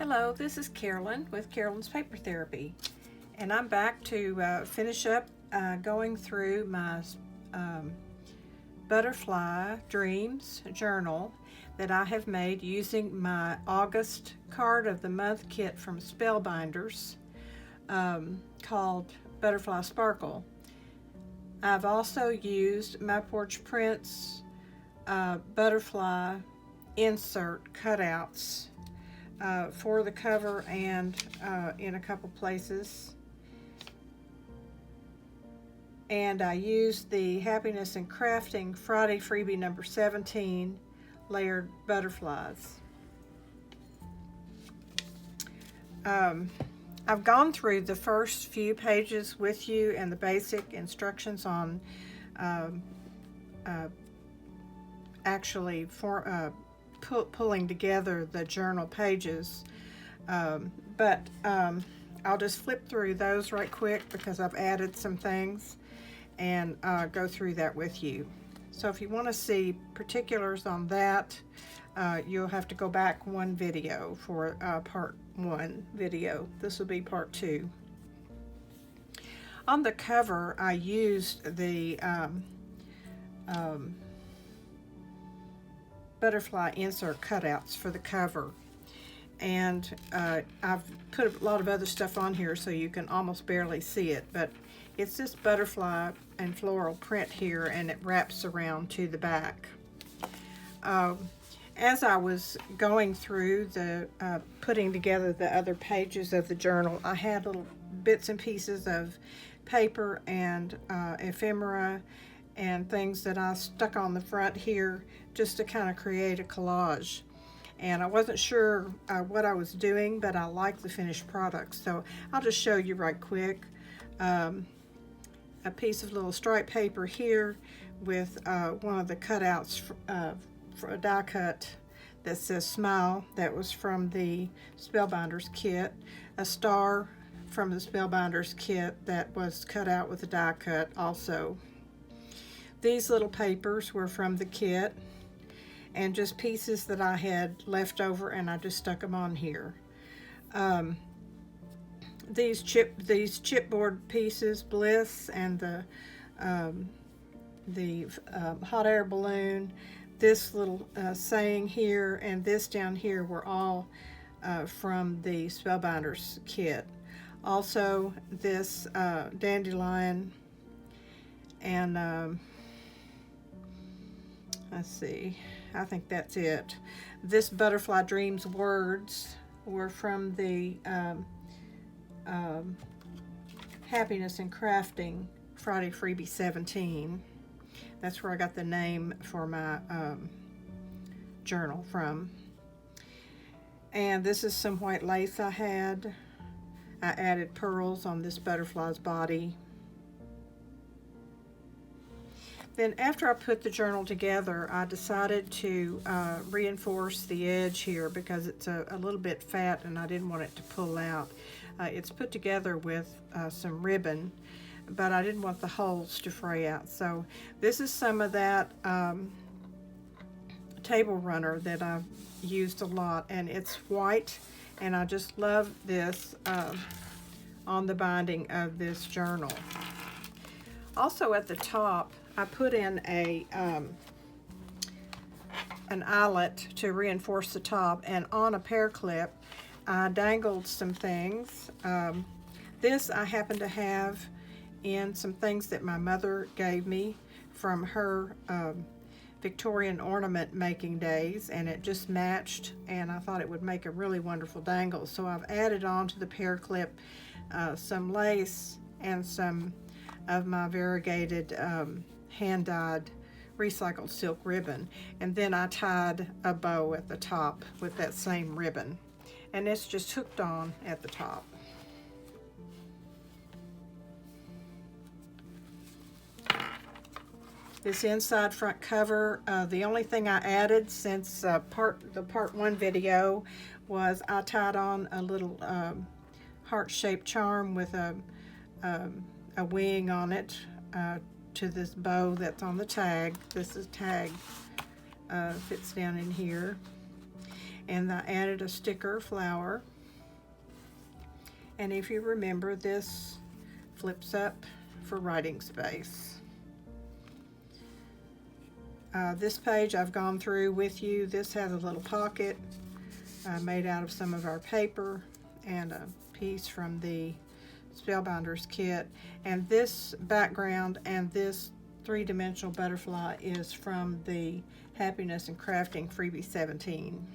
Hello, this is Carolyn with Carolyn's Paper Therapy, and I'm back to finish up going through my Butterfly Dreams journal that I have made using my August card of the month kit from Spellbinders called Butterfly Sparkle. I've also used My Porch Prints butterfly insert cutouts for the cover and in a couple places. And I used the Happiness in Crafting Friday freebie number 17 layered butterflies. I've gone through the first few pages with you and the basic instructions on actually pulling together the journal pages, but I'll just flip through those right quick because I've added some things and go through that with you. So if you want to see particulars on that, you'll have to go back one video for part 1 video. This will be part 2. On the cover, I used the butterfly insert cutouts for the cover, and I've put a lot of other stuff on here so you can almost barely see it, but it's this butterfly and floral print here, and it wraps around to the back. As I was going through the putting together the other pages of the journal, I had little bits and pieces of paper and ephemera and things that I stuck on the front here just to kind of create a collage. And I wasn't sure what I was doing, but I like the finished product, so I'll just show you right quick. A piece of little striped paper here with one of the cutouts for a die cut that says Smile. That was from the Spellbinders kit. A star from the Spellbinders kit that was cut out with a die cut also. These little papers were from the kit and just pieces that I had left over, and I just stuck them on here. These chipboard pieces, Bliss and the hot air balloon, this little saying here, and this down here were all from the Spellbinders kit. Also this dandelion, and let's see, I think that's it. This Butterfly Dreams words were from the Happiness in Crafting Friday freebie 17. That's where I got the name for my journal from. And this is some white lace I had. I added pearls on this butterfly's body. Then after I put the journal together, I decided to reinforce the edge here because it's a little bit fat and I didn't want it to pull out. It's put together with some ribbon, but I didn't want the holes to fray out. So this is some of that table runner that I've used a lot, and it's white, and I just love this on the binding of this journal. Also at the top, I put in an eyelet to reinforce the top, and on a pear clip I dangled some things. This I happen to have in some things that my mother gave me from her Victorian ornament making days, and it just matched, and I thought it would make a really wonderful dangle. So I've added on to the pear clip some lace and some of my variegated hand-dyed recycled silk ribbon, and then I tied a bow at the top with that same ribbon, and it's just hooked on at the top. This inside front cover, the only thing I added since the part 1 video was I tied on a little heart-shaped charm with a wing on it to this bow that's on the tag. This is tag, fits down in here. And I added a sticker flower And if you remember, this flips up for writing space. This page I've gone through with you. This has a little pocket made out of some of our paper and a piece from the Spellbinders kit. And this background and this three-dimensional butterfly is from the Happiness and Crafting Freebie 17.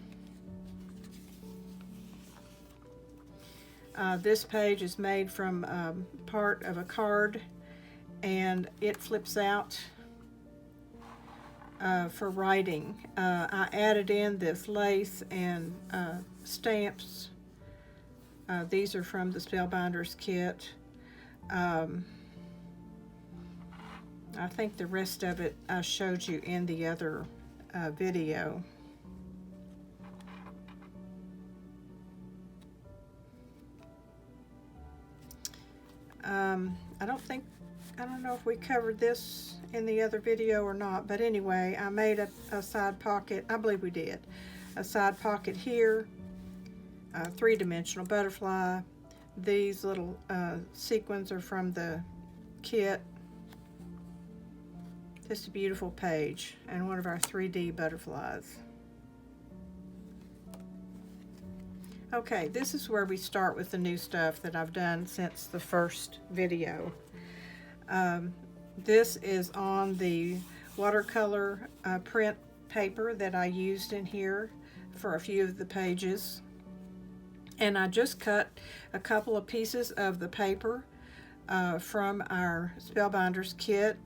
This page is made from part of a card, and it flips out for writing. I added in this lace and stamps. These are from the Spellbinders kit. I think the rest of it I showed you in the other video. I don't know if we covered this in the other video or not, but anyway, I made a side pocket. I believe we did. A side pocket here, a three-dimensional butterfly. These little sequins are from the kit. Just a beautiful page, and one of our 3D butterflies. Okay, this is where we start with the new stuff that I've done since the first video. This is on the watercolor print paper that I used in here for a few of the pages. And I just cut a couple of pieces of the paper from our Spellbinders kit.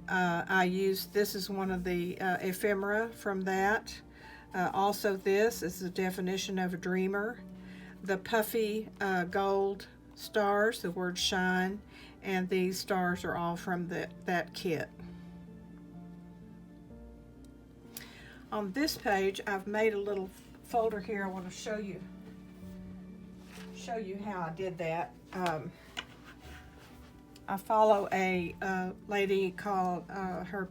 I used, this is one of the ephemera from that. Also, this is the definition of a dreamer. The puffy gold stars, the word shine, and these stars are all from that kit. On this page, I've made a little folder here. I want to show you how I did that. I follow a lady called her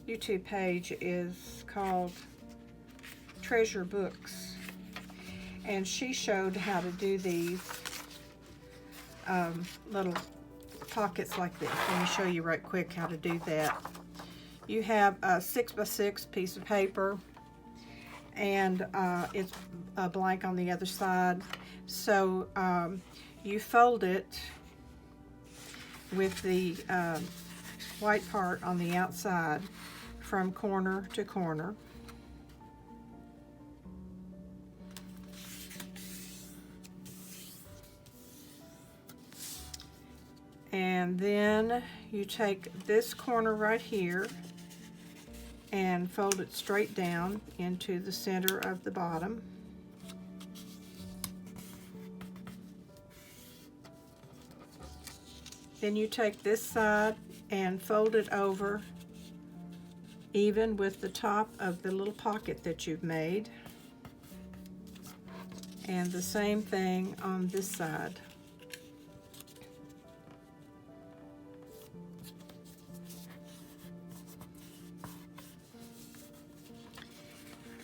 YouTube page is called Treasure Books, and she showed how to do these little pockets like this. Let me show you right quick how to do that. You have a 6x6 piece of paper, and it's a blank on the other side. So you fold it with the white part on the outside from corner to corner. And then you take this corner right here and fold it straight down into the center of the bottom. Then you take this side and fold it over even with the top of the little pocket that you've made. And the same thing on this side.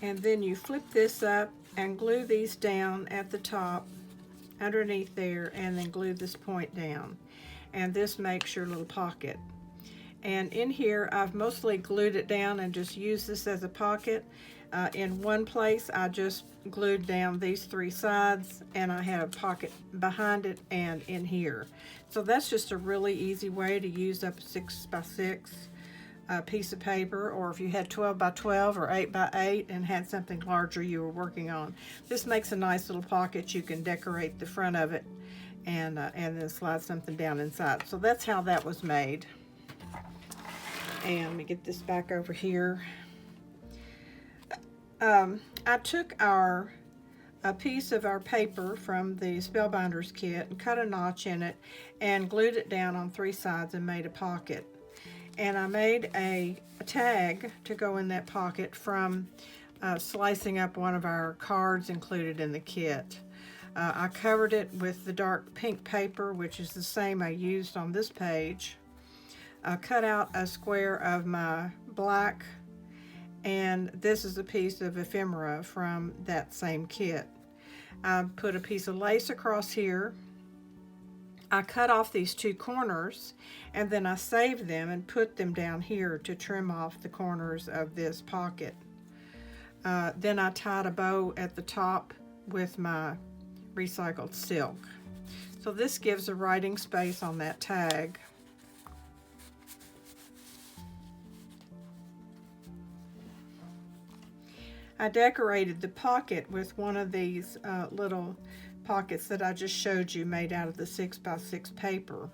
And then you flip this up and glue these down at the top underneath there, and then glue this point down. And this makes your little pocket. And in here, I've mostly glued it down and just used this as a pocket. In one place, I just glued down these three sides, and I had a pocket behind it and in here. So that's just a really easy way to use up a 6x6 piece of paper, or if you had 12x12 or 8x8 and had something larger you were working on. This makes a nice little pocket. You can decorate the front of it and then slide something down inside. So that's how that was made. And let me get this back over here. I took a piece of our paper from the Spellbinders kit and cut a notch in it and glued it down on three sides and made a pocket. And I made a tag to go in that pocket from slicing up one of our cards included in the kit. I covered it with the dark pink paper, which is the same I used on this page. I cut out a square of my black, and this is a piece of ephemera from that same kit. I put a piece of lace across here. I cut off these two corners, and then I saved them and put them down here to trim off the corners of this pocket. Then I tied a bow at the top with my recycled silk. So this gives a writing space on that tag. I decorated the pocket with one of these little pockets that I just showed you, made out of the 6x6 paper.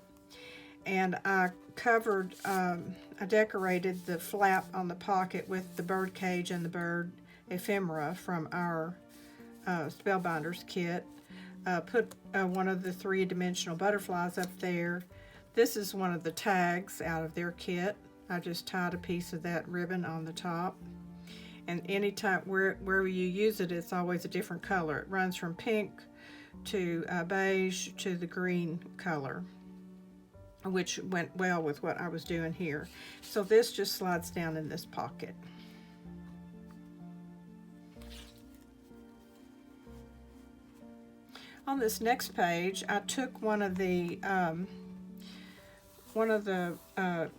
And I covered, I decorated the flap on the pocket with the bird cage and the bird ephemera from our Spellbinders kit. Put one of the three-dimensional butterflies up there. This is one of the tags out of their kit. I just tied a piece of that ribbon on the top. And anytime, wherever you use it, it's always a different color. It runs from pink to beige to the green color, which went well with what I was doing here. So this just slides down in this pocket. On this next page, I took one of the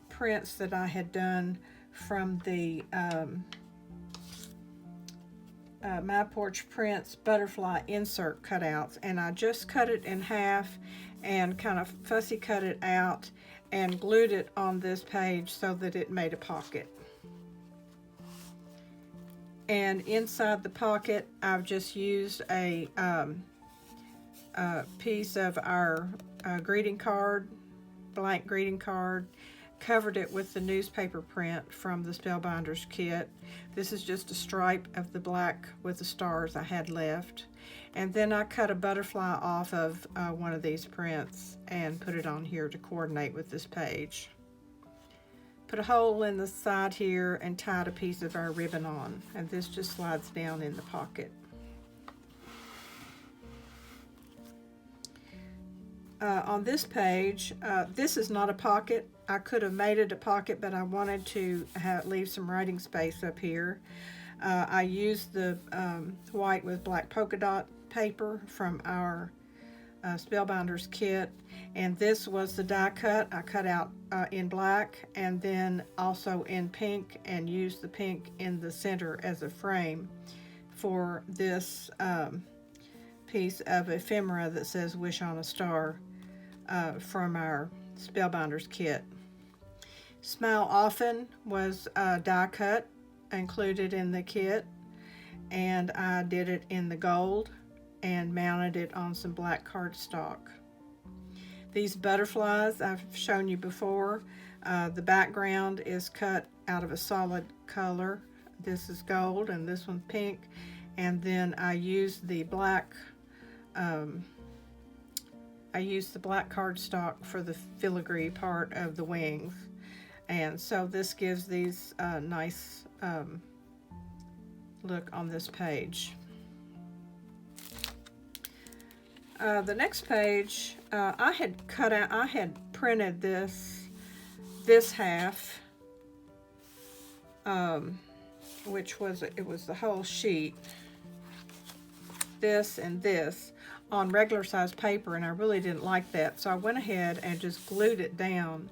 prints that I had done from the My Porch Prints butterfly insert cutouts, and I just cut it in half and kind of fussy cut it out and glued it on this page so that it made a pocket. And inside the pocket, I've just used a piece of our greeting card, blank greeting card, covered it with the newspaper print from the Spellbinders kit. This is just a stripe of the black with the stars I had left. And then I cut a butterfly off of one of these prints and put it on here to coordinate with this page. Put a hole in the side here and tied a piece of our ribbon on, and this just slides down in the pocket. On this page, this is not a pocket. I could have made it a pocket, but I wanted to leave some writing space up here. I used the white with black polka dot paper from our Spellbinders kit, and this was the die cut. I cut out in black and then also in pink, and used the pink in the center as a frame for this piece of ephemera that says "Wish on a Star" from our Spellbinders kit. Smile Often was die cut included in the kit, and I did it in the gold and mounted it on some black cardstock. These butterflies I've shown you before. The background is cut out of a solid color. This is gold and this one's pink, and then I used the black cardstock for the filigree part of the wings. And so this gives these nice look on this page. The next page, I had printed this half, which was, it was the whole sheet, this and this, on regular size paper, and I really didn't like that, so I went ahead and just glued it down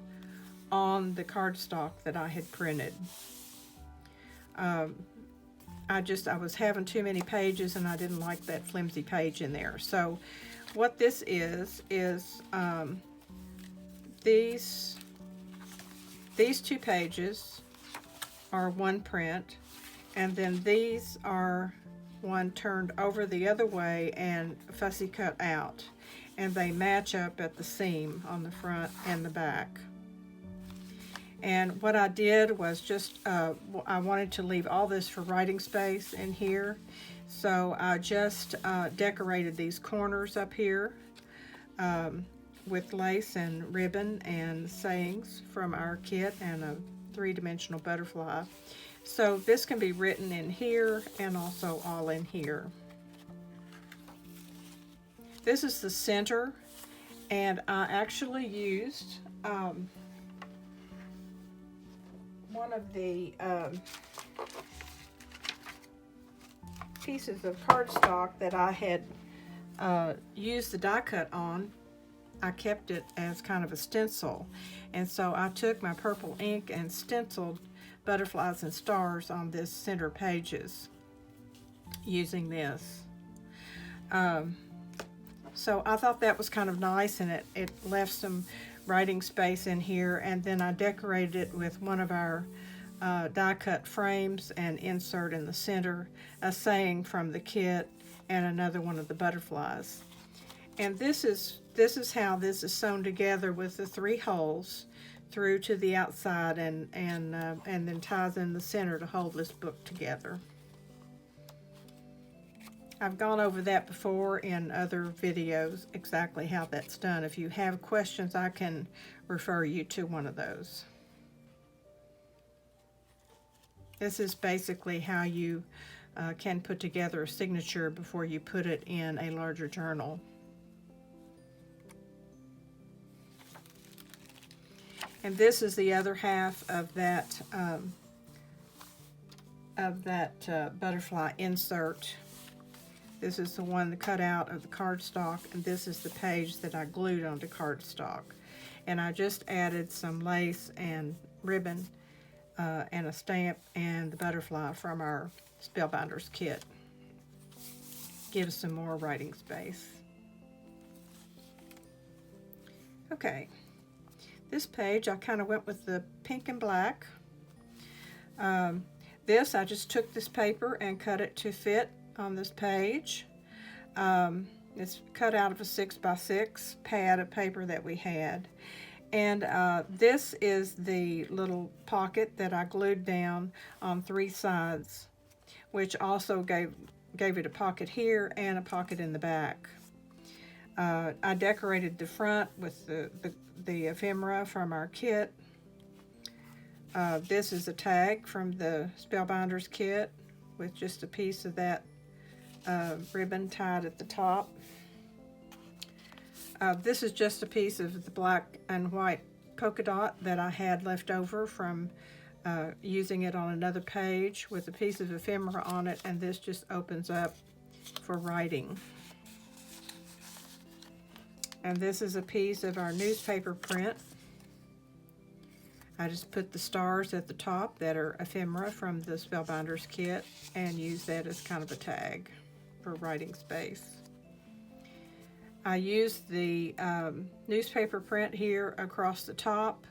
on the cardstock that I had printed. I was having too many pages, and I didn't like that flimsy page in there. So what this is these two pages are one print, and then these are one turned over the other way and fussy cut out, and they match up at the seam on the front and the back. And what I did was just, I wanted to leave all this for writing space in here, so I just decorated these corners up here with lace and ribbon and sayings from our kit and a three-dimensional butterfly. So this can be written in here and also all in here. This is the center, and I actually used one of the pieces of cardstock that I had use the die cut on, I kept it as kind of a stencil. And so I took my purple ink and stenciled butterflies and stars on this center pages using this. So I thought that was kind of nice, and it left some writing space in here. And then I decorated it with one of our die cut frames and insert in the center a saying from the kit and another one of the butterflies. And this is how this is sewn together with the 3 holes through to the outside, and then ties in the center to hold this book together. I've gone over that before in other videos, exactly how that's done. If you have questions, I can refer you to one of those. This is basically how you can put together a signature before you put it in a larger journal. And this is the other half of that butterfly insert. This is the one that cut out of the cardstock, and this is the page that I glued onto cardstock. And I just added some lace and ribbon and a stamp and the butterfly from our Spellbinders kit. Gives some more writing space. Okay. This page, I kind of went with the pink and black. This, I just took this paper and cut it to fit on this page. It's cut out of a 6x6 pad of paper that we had. And this is the little pocket that I glued down on 3 sides, which also gave it a pocket here and a pocket in the back. I decorated the front with the ephemera from our kit. This is a tag from the Spellbinders kit with just a piece of that ribbon tied at the top. This is just a piece of the black and white polka dot that I had left over from using it on another page with a piece of ephemera on it, and this just opens up for writing. And this is a piece of our newspaper print. I just put the stars at the top that are ephemera from the Spellbinders kit and use that as kind of a tag for writing space. I used the newspaper print here across the top.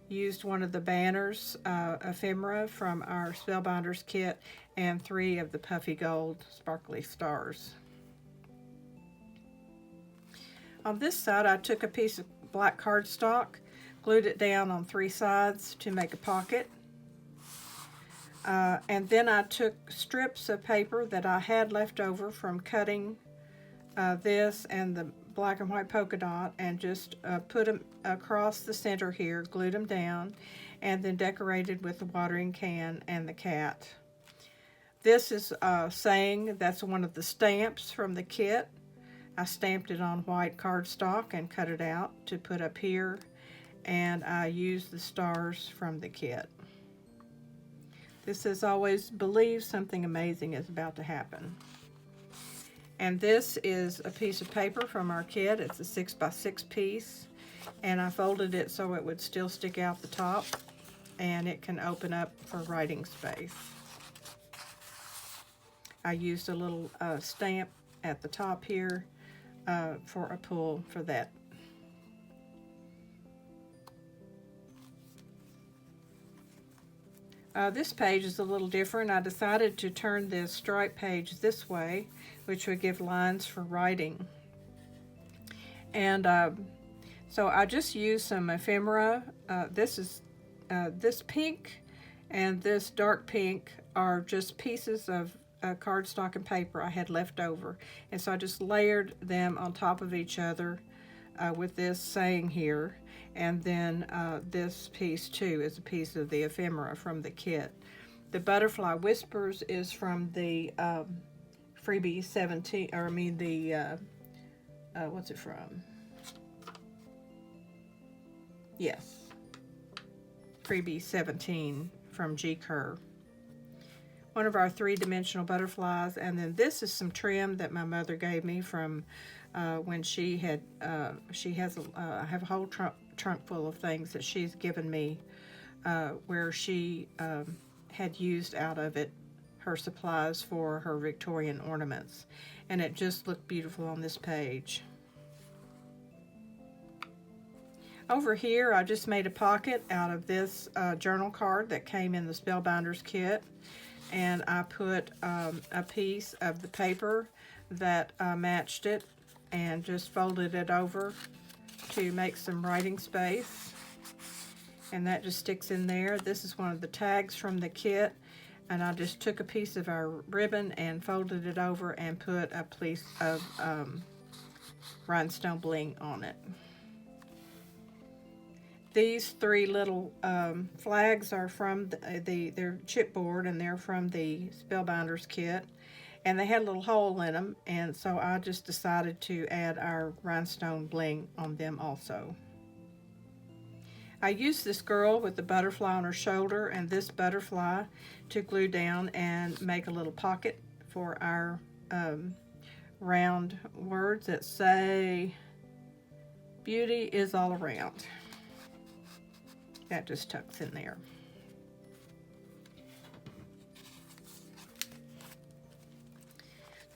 Used one of the banners ephemera from our Spellbinders kit and 3 of the puffy gold sparkly stars. On this side, I took a piece of black cardstock, glued it down on 3 sides to make a pocket. And then I took strips of paper that I had left over from cutting this and the black and white polka dot, and just put them across the center here, glued them down, and then decorated with the watering can and the cat. This is saying, that's one of the stamps from the kit. I stamped it on white cardstock and cut it out to put up here, and I used the stars from the kit. This says, always believe something amazing is about to happen. And this is a piece of paper from our kit. It's a 6x6 piece, and I folded it so it would still stick out the top, and it can open up for writing space. I used a little stamp at the top here for a pull for that. This page is a little different. I decided to turn this stripe page this way, which would give lines for writing. And so I just used some ephemera. This pink and this dark pink are just pieces of cardstock and paper I had left over. And so I just layered them on top of each other with this saying here. And then this piece too is a piece of the ephemera from the kit. The Butterfly Whispers is from the Freebie 17, or I mean the, what's it from? Yes, Freebie 17 from G. Kerr. one of our three-dimensional butterflies. And then this is some trim that my mother gave me from when she had, I have a whole trunk full of things that she's given me where she had used out of it her supplies for her Victorian ornaments. And it just looked beautiful on this page. Over here, I just made a pocket out of this journal card that came in the Spellbinders kit. And I put a piece of the paper that matched it and just folded it over to make some writing space. And that just sticks in there. This is one of the tags from the kit. And I just took a piece of our ribbon and folded it over and put a piece of rhinestone bling on it. These three little flags are from they're chipboard, and they're from the Spellbinders kit. And they had a little hole in them, and so I just decided to add our rhinestone bling on them also. I used this girl with the butterfly on her shoulder and this butterfly to glue down and make a little pocket for our round words that say, "Beauty is all around." That just tucks in there.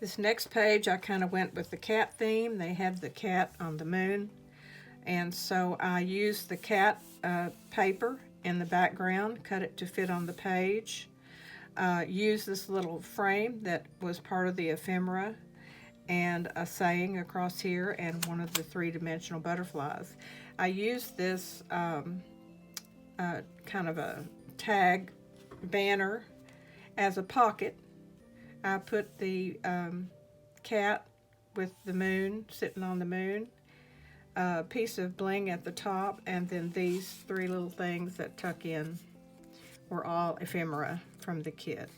This next page, I kind of went with the cat theme. They had the cat on the moon. And so I used the cat paper in the background, cut it to fit on the page. Used this little frame that was part of the ephemera, and a saying across here, and one of the three-dimensional butterflies. I used this kind of a tag banner as a pocket. I put the cat with the moon, sitting on the moon, a piece of bling at the top, and then these three little things that tuck in were all ephemera from the kit.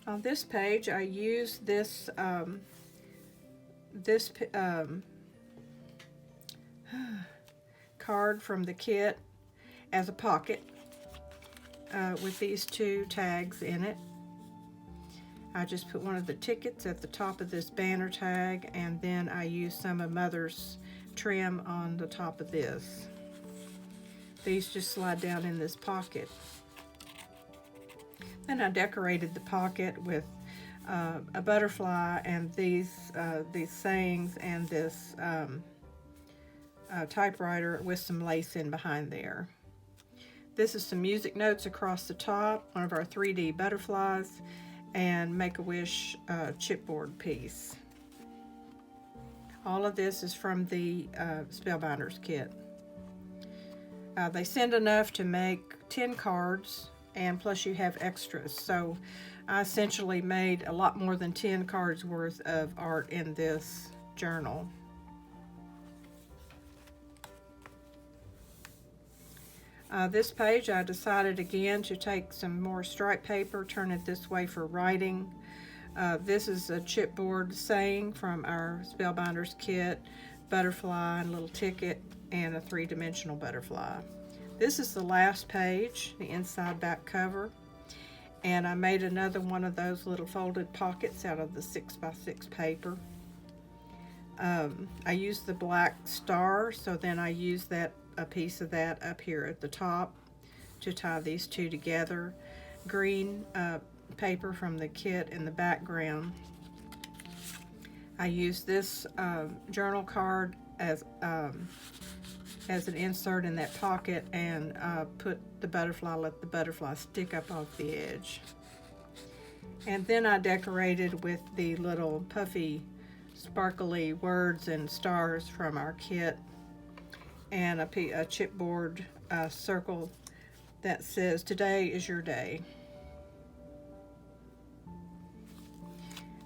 On this page, I used this card from the kit as a pocket with these two tags in it. I just put one of the tickets at the top of this banner tag, and then I used some of Mother's trim on the top of this. These just slide down in this pocket. Then I decorated the pocket with a butterfly and these sayings and this typewriter with some lace in behind there. This is some music notes across the top, one of our 3D butterflies, and Make-A-Wish chipboard piece. All of this is from the Spellbinders kit. They send enough to make 10 cards, and plus you have extras. So I essentially made a lot more than 10 cards worth of art in this journal. This page, I decided again to take some more stripe paper, turn it this way for writing. This is a chipboard saying from our Spellbinders kit, butterfly and little ticket, and a three-dimensional butterfly. This is the last page, the inside back cover, and I made another one of those little folded pockets out of the 6x6 paper. I used the black star, so then I used a piece of that up here at the top to tie these two together. Green paper from the kit in the background. I used this journal card as an insert in that pocket, and put the butterfly, let the butterfly stick up off the edge. And then I decorated with the little puffy, sparkly words and stars from our kit, and a chipboard circle that says, "Today is your day."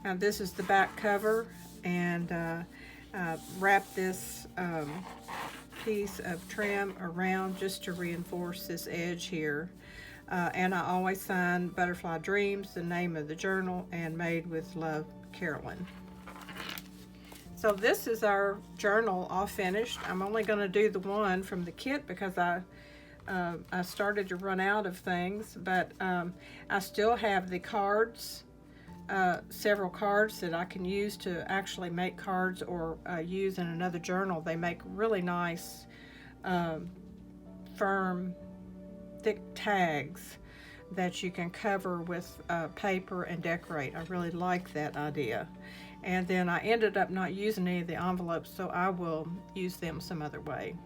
Now this is the back cover, and wrap this piece of trim around just to reinforce this edge here. And I always sign Butterfly Dreams, the name of the journal, and Made with Love, Carolyn. So this is our journal all finished. I'm only going to do the one from the kit because I started to run out of things, but I still have the cards, several cards that I can use to actually make cards or use in another journal. They make really nice, firm, thick tags that you can cover with paper and decorate. I really like that idea. And then I ended up not using any of the envelopes, so I will use them some other way.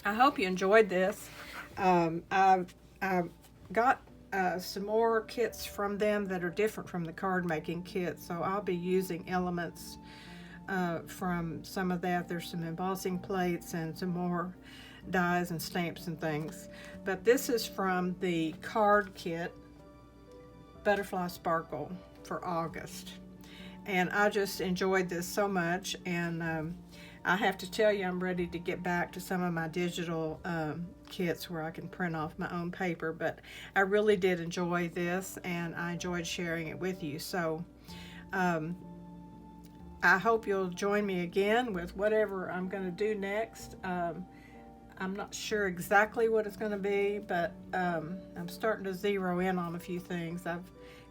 I hope you enjoyed this. I got some more kits from them that are different from the card making kit, so I'll be using elements from some of that. There's some embossing plates and some more dies and stamps and things. But this is from the card kit, Butterfly Sparkle, for August. And I just enjoyed this so much, and I have to tell you, I'm ready to get back to some of my digital kits where I can print off my own paper, but I really did enjoy this, and I enjoyed sharing it with you. So I hope you'll join me again with whatever I'm going to do next. I'm not sure exactly what it's going to be, but I'm starting to zero in on a few things. I've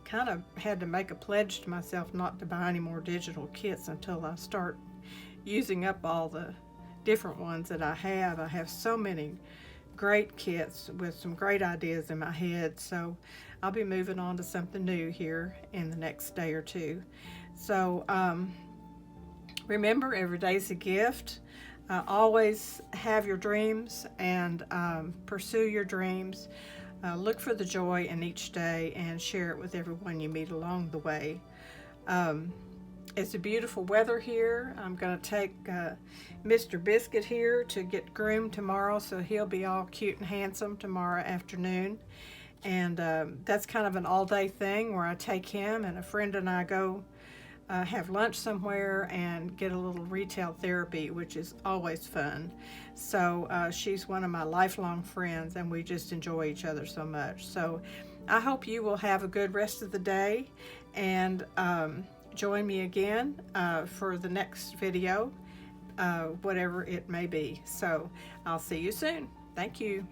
kind of had to make a pledge to myself not to buy any more digital kits until I start using up all the different ones that I have. I have so many great kits with some great ideas in my head, so I'll be moving on to something new here in the next day or two. So remember, every day's a gift. Always have your dreams and pursue your dreams. Look for the joy in each day and share it with everyone you meet along the way. It's a beautiful weather here. I'm going to take Mr. Biscuit here to get groomed tomorrow, so he'll be all cute and handsome tomorrow afternoon. And that's kind of an all-day thing where I take him and a friend and I go have lunch somewhere and get a little retail therapy, which is always fun. So she's one of my lifelong friends, and we just enjoy each other so much. So I hope you will have a good rest of the day, and join me again for the next video, whatever it may be. So I'll see you soon. Thank you.